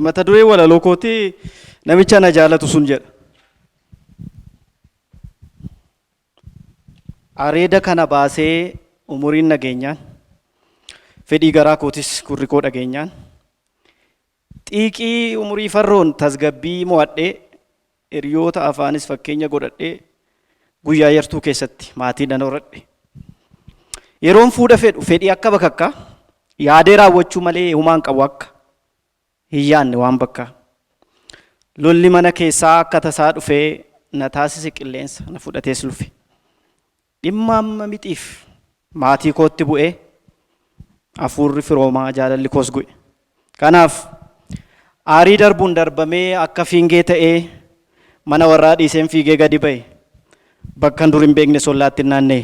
mata duree walaloo kootii namicha na jaalatu sun jedha. Areeda kana baasee umuriin nageenyaan fedhii garaa kootis gurri koo dhageenyaan xiiqii umurii farroon tasgabbii mo'adhee hiriyoota afaanis fakkeenya godhadhee guyyaa yartuu keessatti maatii nan horadhe. Yeroon fuudha fedhu fedhii akka bakakkaa yaadee raawwachuu malee humaan qabu akka hin yaanne waan bakka. Lolli mana keessaa akka tasaa dhufee na taasise qilleensa na fudhatees lufe. Dhimma amma mitiif maatii kootti bu'ee hafuurri firoomaa jaalalli koos gu'e. Kanaaf aarii darbuun darbamee akka fiingee ta'ee mana warraa dhiiseen fiigee gadi ba'e bakka dur hin beekne sollaatti naanna'e.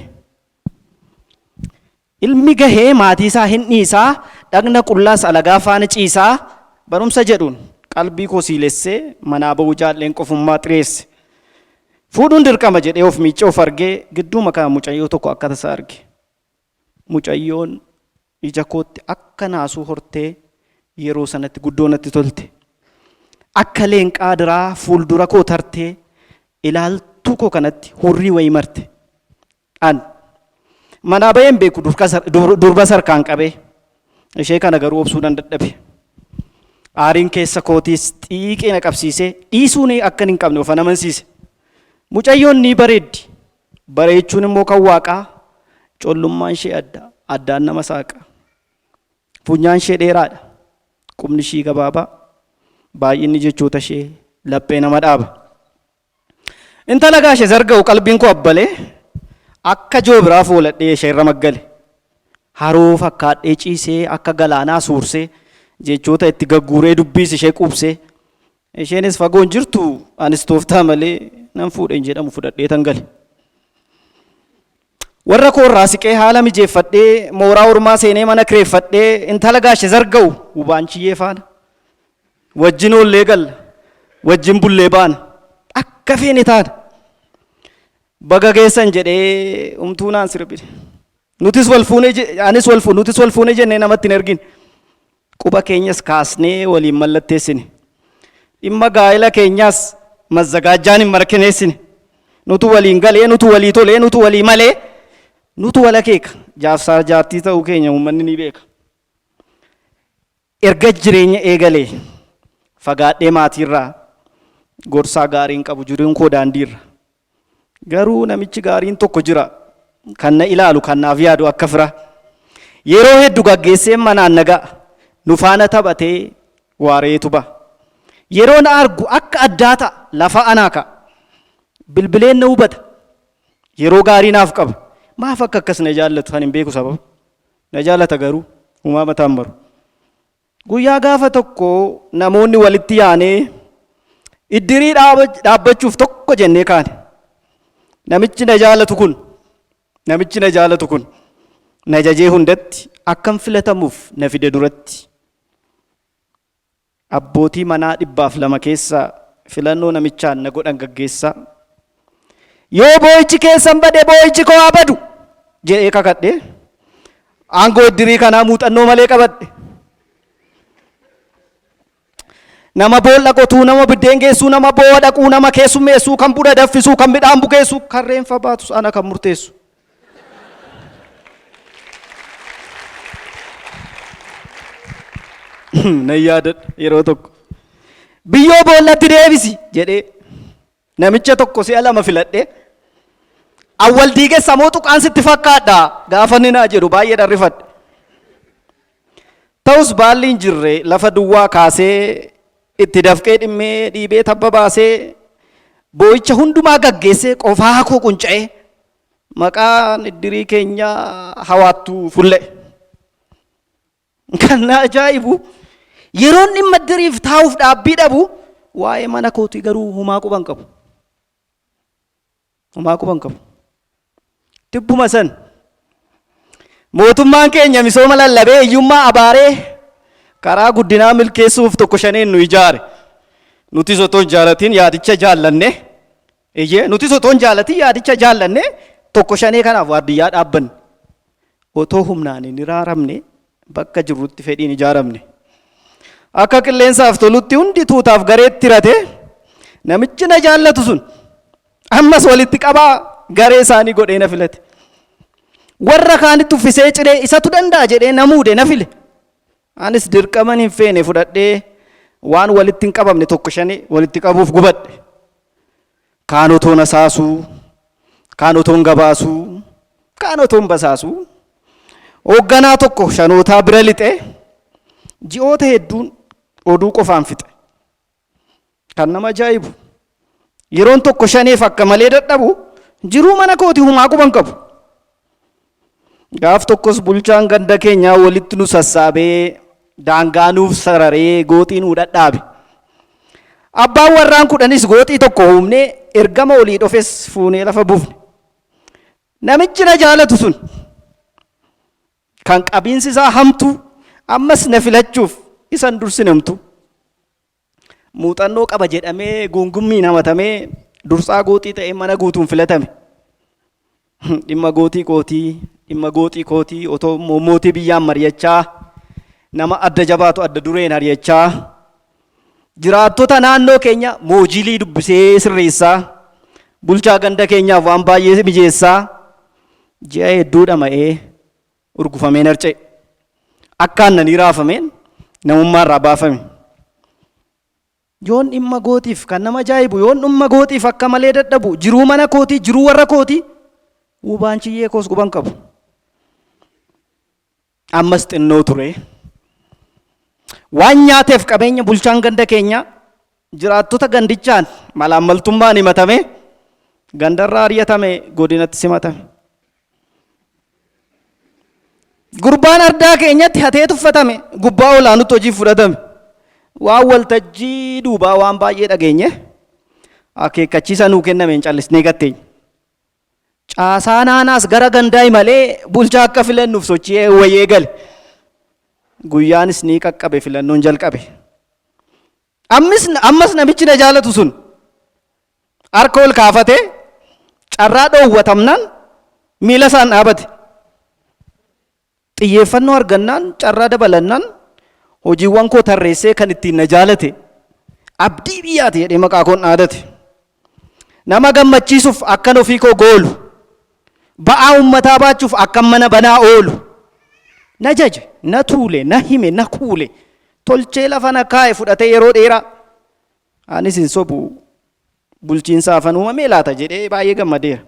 Ilmi gahee maatii isaa hin dhiisaa dhagna qullaas alagaa faana ciisaa barumsa jedhuun qalbii koo siilessee manaa ba'uu jaalleen qofummaa xireesse. Fuudhuun dirqama jedhee of miicee of argee gidduu makaa mucayyoo tokko akka tasaa arge. Mucayyoon ija kootti akka naasuu hortee yeroo sanatti guddoo natti tolte. Akka leenqaa diraa fuuldura koo tartee ilaaltuu koo kanatti hurrii wayii marte. An manaa ba'een beeku durba sarkaan qabee ishee kana garuu obsuudhaan dadhabe. Aariin keessa kootiis xiiqee na qabsiisee dhiisuun akka hin qabne of amansiise. Mucayyoon ni bareeddi. Bareechuun immoo kan waaqaa. Collummaan ishee addaan nama saaqa. Funyaan ishee dheeraadha. Qubni ishee gabaabaa. Baay'inni jechoota ishee laphee nama dhaaba. Intala gaashee zarga'u qalbiin koo abbalee akka joobiraa fooladhee ishee irra maggale. Haroo fakkaadhee ciisee akka galaanaa suursee jechoota itti gagguuree dubbiis ishee qubsee. Isheenis fagoon jirtu anis tooftaa malee nan fuudheen jedhamu fudhadhee tan gale. Warra koo irraa siqee haala mijeeffadhee mooraa ormaa seenee mana kireeffadhee intala gaashee zarga'u hubaanchiyyee faana. Wajjin oollee galla wajjin bullee baana akka feene taana. Baga geessan jedhee umtuu naan sirbine. Nutis wal fuunee jennee namatti hin ergine. Quba keenyas kaasnee waliin mallatteessine. Dhimma gaa'ela keenyaas mazzagaajjaan hin markaneessine. Nutu waliin galee, nutu walii tolee, nutu walii malee, nutu wala keeka. Jaarsaa jaartii ta'uu keenya uummanni ni beeka. Erga jireenya eegalee fagaadhee maatiirraa gorsaa gaariin qabu jiruun koo daandiirra. Garuu namichi gaariin tokko jira kan na ilaalu kan naaf yaadu akka fira. Yeroo hedduu gaggeesseen manaan nagaa nu faana taphatee waareetu ba'a. Yeroo na argu akka addaata lafa anaa ka'a. Bilbileen na hubata. Yeroo gaarii naaf qaba. Maaf akka akkas na jaallatu kan hin beeku sababa. Na jaallata garuu uumaa mataan maru. Guyyaa gaafa tokko namoonni walitti yaanee iddirii dhaabbachuuf tokko jennee kaane. Namichi na jaallatu kun na jajee hundatti akkam filatamuuf na fide duratti. Abbootii manaa 200 keessaa filannoo namichaan na godhan gaggeessaa. Yoo boo'ichi keessan bade boo'ichi koo haa badu jedhee kakadhe. Aangoo iddirii kanaa muuxannoo malee qabadhe. Nama boolla qotuu, nama biddeen geessuu, nama boo'a dhaquu, nama keessummeessuu, kan buna daffisuu, kan midhaan bukeessuu, kan reenfa baatus ana kan murteessu. Nan yaadadha yeroo tokko. Biyyoo boollatti deebisi jedhee namicha tokko si'a 2 filadhee awwal diigessa moo tuqaan sitti fakkaadha gaafa inni naa jedhu baay'ee dharrifadhe. Ta'us baalli hin jirre lafa duwwaa kaasee itti dafqee dhimmee dhiibee tabba baasee boo'icha hundumaa gaggeessee qofaa koo qunca'ee maqaan iddirii keenya hawaattuu fulle. Kan na ajaa'ibu yeroon dhimma iddiriif taa'uuf dhaabbii dhabu waa'ee mana kootii garuu humaa quban qabu. Humaa quban qabu. Tibbuma san mootummaan keenya misooma lallabee hiyyummaa abaaree karaa guddinaa milkeessuuf tokko shaneen nu ijaare. Nuti otoo hin jaalatin yaadicha jaallanne. Nuti otoo hin jaalatin yaadicha jaallanne tokko shanee kanaaf waardiyyaa dhaabbanne. Otoo humnaan hin iraaramne bakka jirrutti fedhiin ijaaramne. akka qilleensaaf tolutti hundi tuutaaf gareetti hirate namichi na jaallatu sun ammas walitti qabaa garee isaanii godhee na filate. Warra kaanitti uffisee ciree isatu danda'a jedhee na muude na file. Anis dirqaman hin feene fudhadhee waan walitti hin qabamne tokko shanii walitti qabuuf gubadhe. Kaan otoo na saasuu, kaan otoon gabaasuu, kaan otoon basaasuu. Hoogganaa tokko shanootaa bira lixee ji'oota hedduun oduu qofaan fixe. Kan nama ajaa'ibu yeroon tokko shaneef akka malee dadhabu jiruu mana kooti humaa quban qabu. Gaaf tokkos bulchaan ganda keenyaa walitti nu sassaabee daangaa nuuf sararee gooxii nuu dhadhaabe. Abbaan warraan 10 gooxii tokko humnee ergama olii dhofes fuunee lafa buufne. Namichi na jaalatu sun kan qabiinsi isaa hamtu ammas na filachuuf isan dursinamtu. Muuxannoo qaba jedhamee gungummii namatamee dursaa gooxii ta'ee mana guutuun filatame. Dhimma gooxii kootii otoo mootii biyyaan mari'achaa nama adda jabaatu adda dureen ari'achaa jiraattota naannoo keenya moojilii dubbisee sirreessaa bulchaa ganda keenyaaf waan baay'ee mijeessaa ji'a hedduu dhama'ee urgufamee narca'e. Akka aannanii raafameen namummaa irraa baafame. Yoon dhimma gootiif kan nama ajaa'ibu yoon dhimma gootiif akka malee dadhabu jiruu mana kootii jiruu warra kootii uubaan chiyyee koos guban qabu. Ammas xinnoo ture. Waan nyaateef qabeenya bulchaan ganda keenya jiraattota gandichaan malaammaltummaan himatame gandarraa ari'atame godinatti simatame. Gurbaan ardaa keenyatti hatee tuffatame gubbaa olaanutti hojii fudhatame. Waan waltajjii duubaa waan baay'ee dhageenye akeekkachiisa nuu kennameen callisnee gatteenya. Caasaa naanaas gara gandaa malee bulchaa akka filannuuf sochii wayyee gale. Guyyaanis ni qaqqabe filannoon jalqabe. Ammas namichi na jaalatu sun harka ol kaafatee carraa dhoowwatamnaan miila isaan dhaabate. Xiyyeeffannoo argannaan carraa dabalannaan hojiiwwan koo tarreessee kan ittiin na jaalate abdii biyyaati jedhee maqaa koon dhaadate. Nama gammachiisuuf akkan ofii koo goolu ba'aa uummataa baachuuf akkan mana banaa oolu na jaje na tuule na hime na kuule tolchee lafa na kaa'e fudhatee yeroo dheeraa. Anis hin sobu bulchiinsa afaan uumamee laata jedhee baay'ee gammadeera.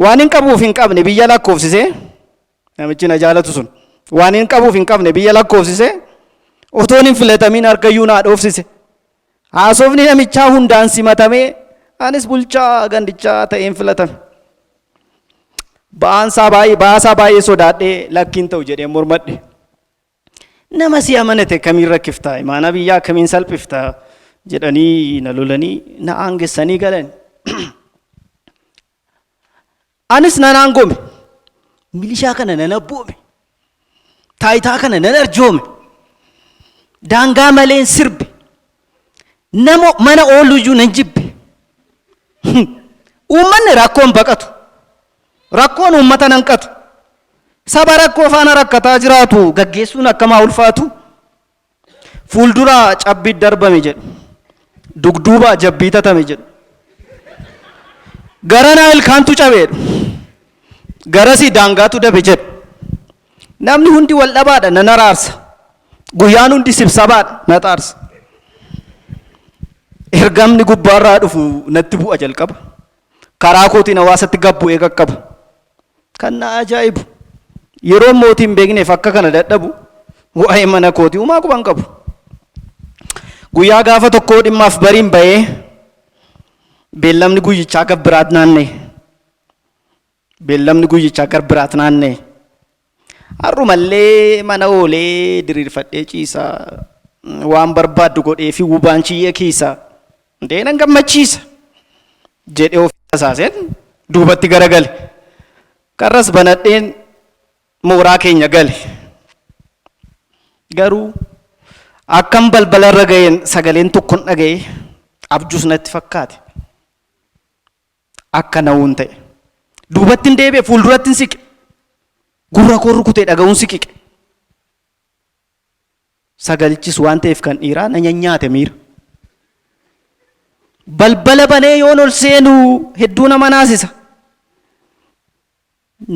Waan hin qabuuf hin qabne biyya lakkoofsisee namichi na jaalatu sun waan hin qabuuf hin qabne biyya lakkoofsisee otoon hin filatamin harkayyuu naa dhoofsise. Haasofni namichaa hundaan simatamee anis bulchaa gandichaa ta'een filatame. Baasaa baay'ee sodaadhee lakkiin ta'u jedhee mormadhe. Nama si amanate kamiin rakkiftaa imaana biyyaa kamiin salphiftaa jedhanii na lolanii na aangessanii galan. Anis nan aangome milishaa kana nan abboome taayitaa kana nan arjoome daangaa maleen sirbe nama mana ooluyyuu nan jibbe. Uummanni rakkoon baqatu rakkoon uummata nan qatu saba rakkoo faana rakkataa jiraatu gaggeessuun akkamaa ulfaatu. Fuuldura cabbii darbame jedhu dugduuba jabbii tatame jedhu garanaa ilkaantu cabeedhu garasii daangaatu dabe jedhu. Namni hundi wal dhabaadha nan araarsa guyyaan hundi sibsabaadha na xaarsa. Ergamni gubbaarraa dhufu natti bu'a jalqaba karaa kootiin hawaasatti gabbu'ee qaqqaba. Kan na ajaa'ibu yeroo mootiin beekneef akka kana dadhabu waa'ee mana kootii uumaa quban qabu. Guyyaa gaafa tokkoo dhimmaaf bariin bahee beellamni guyyichaa gar biraat naanna'e. Beellamni guyyichaa gar biraat naanna'e. Har'umallee mana oolee diriirfadhee ciisaa waan barbaaddu godhee fi uubaan chiyyee kiisaa ndeenan gammachiisa jedhee of tasaaseen duubatti garagale. Karras banadheen mooraa keenya gale. Garuu akkam balbala irra ga'een sagaleen tokkon dhaga'e abjuus natti fakkaate. Akka na'uun ta'e duubatti hin deebi'e fuulduratti hin siqe gurra koo rukutee dhaga'uun siqiqe. sagalchisu waan ta'eef kan dhiiraa na nyaate miira. Balbala banee yoon ol seenu hedduu nama naasisa.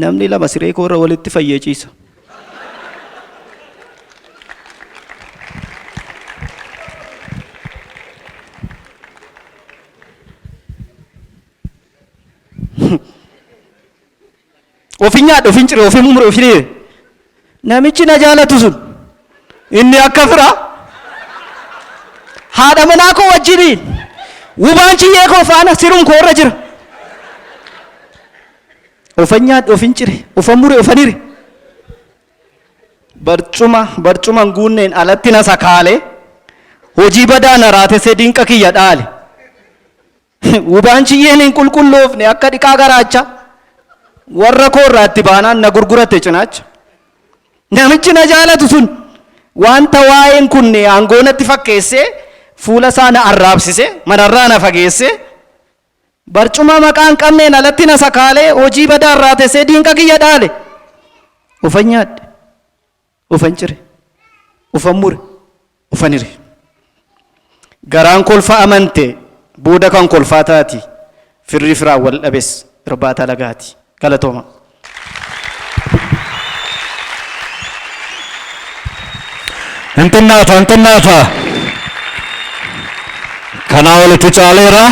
Namni lama siree koorra walitti fayyee ciisa. Ofin nyaadhe, ofin ciree, ofin mumure, ofin hire. Namichi na jaalatu sun inni akka fira haadha manaa koo wajjiniin wubaan ciyyee koo faana siruun koo irra jira. Ofin nyaadhe, ofin ciree, ofin mure, ofin hire. Barcuma guunneen alatti na sakaalee hojii badaa na raatesee dinqa kiyya dhaale. Wubaan ciyyeen hin qulqulloofne akka dhiqaa garaacha warra koo irraatti baanaan na gurguratte cinaacha. Namichi na jaalatu sun wanta waa'een kunne aangoonatti fakkeessee fuula isaa na arraabsise manarraa na fageesse barcuma maqaan qabneen alatti na sakaalee hojii badaa raatesee dinqa kiyya dhaale. Ofan nyaadhe, ofan cire, ofan mure, ofan hire. Garaan kolfa amante booda kan kolfaa taati firri firaan wal dhabes irbaata lagaati. Galatooma. Hintinnaata kanaa walitti caaleera.